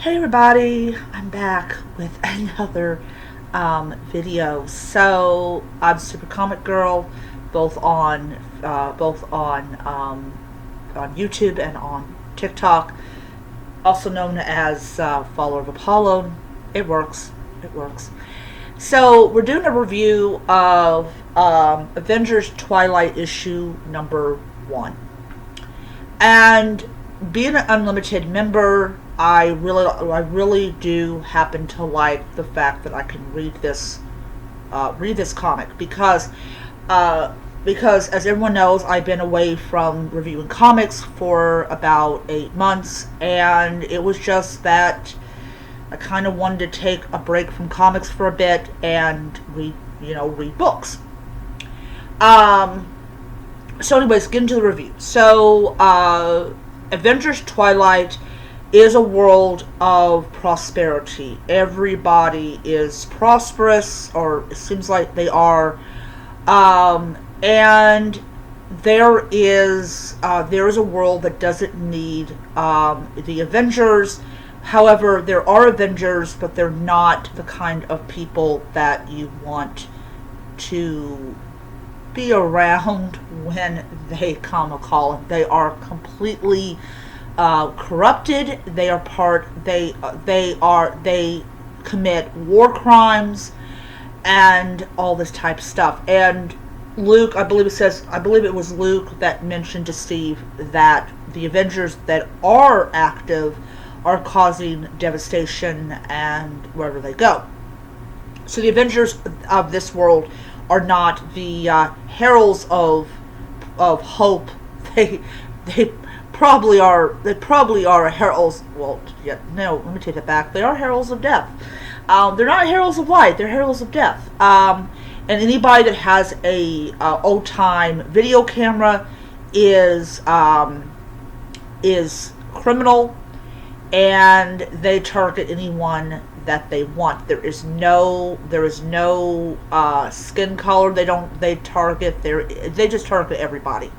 Hey everybody, I'm back with another video. So I'm Super Comic Girl, both on YouTube and on TikTok, also known as Follower of Apollo. It works. It works. So we're doing a review of Avengers Twilight issue number 1. And being an unlimited member, I really do happen to like the fact that I can read this comic because as everyone knows, I've been away from reviewing comics for about 8 months, and it was just that I kind of wanted to take a break from comics for a bit and read books. So anyways, get into the review. So, Avengers Twilight is a world of prosperity. Everybody is prosperous, or it seems like they are. And there is a world that doesn't need the Avengers. However, there are Avengers, but they're not the kind of people that you want to be around when they come a calling. They are completely corrupted. They commit war crimes and all this type of stuff. And Luke, I believe it was Luke that mentioned to Steve that the Avengers that are active are causing devastation and wherever they go. So the Avengers of this world are not the heralds of hope. They probably are. They probably are heralds. Well, yeah, no. Let me take that back. They are heralds of death. They're not heralds of light. They're heralds of death. And anybody that has a old time video camera is criminal, and they target anyone that they want. There is no skin color. They just target everybody.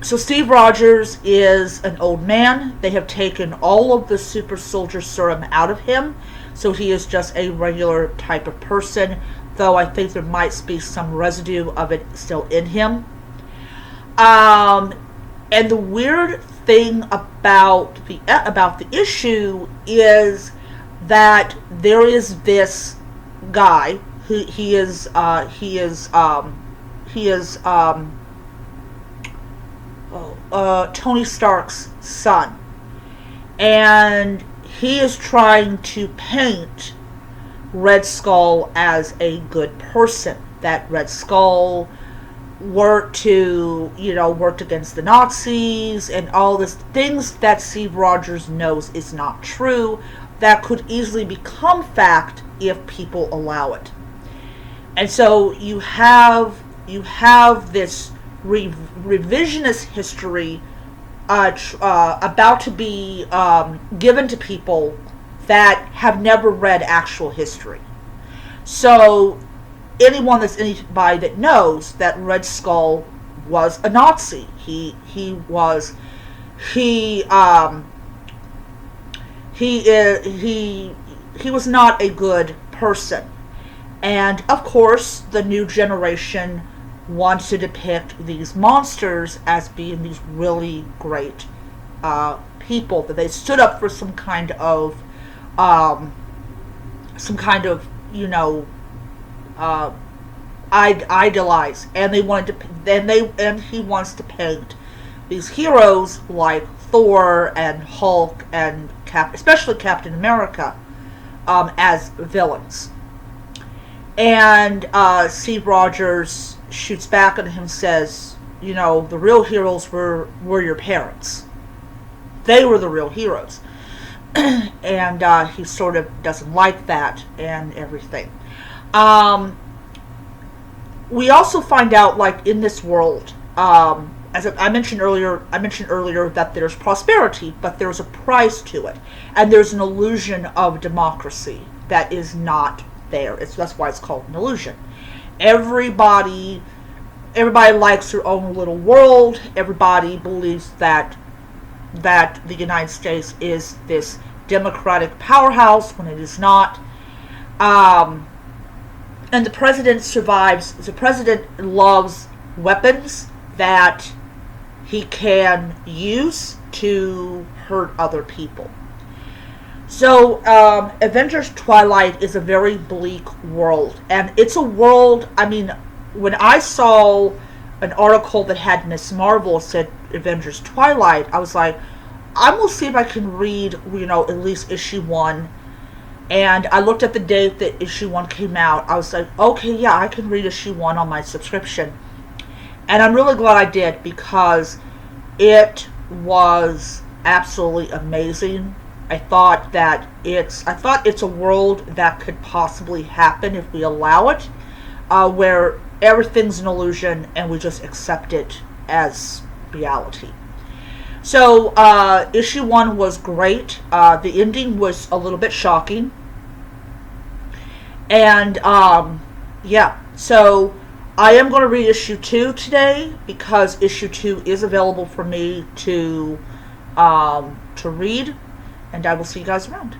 So Steve Rogers is an old man. They have taken all of the super soldier serum out of him, so he is just a regular type of person, though I think there might be some residue of it still in him. And the weird thing about the issue is that there is this guy who he is Tony Stark's son, and he is trying to paint Red Skull as a good person. That Red Skull worked against the Nazis and all this things that Steve Rogers knows is not true, that could easily become fact if people allow it. And so you have this revisionist history about to be given to people that have never read actual history. So anybody that knows that Red Skull was a Nazi. He was not a good person. And of course, the new generation wants to depict these monsters as being these really great people, that they stood up for some kind of idolize, and he wants to paint these heroes like Thor and Hulk and especially Captain America as villains. And Steve Rogers shoots back at him and says, the real heroes were your parents. They were the real heroes. And he sort of doesn't like that and everything. We also find out, like, in this world, as I mentioned earlier that there's prosperity, but there's a price to it, and there's an illusion of democracy that is not there. That's why it's called an illusion. Everybody likes their own little world. Everybody believes that that the United States is this democratic powerhouse when it is not. And the president survives. The president loves weapons that he can use to hurt other people. So, Avengers Twilight is a very bleak world. And it's a world, I mean, when I saw an article that had Miss Marvel said Avengers Twilight, I was like, I'm going to see if I can read, at least issue 1. And I looked at the date that issue 1 came out. I was like, okay, yeah, I can read issue 1 on my subscription. And I'm really glad I did, because it was absolutely amazing. I thought it's a world that could possibly happen if we allow it, where everything's an illusion and we just accept it as reality. So, issue 1 was great. The ending was a little bit shocking. And, yeah. So, I am going to read issue 2 today, because issue 2 is available for me to read. And I will see you guys around.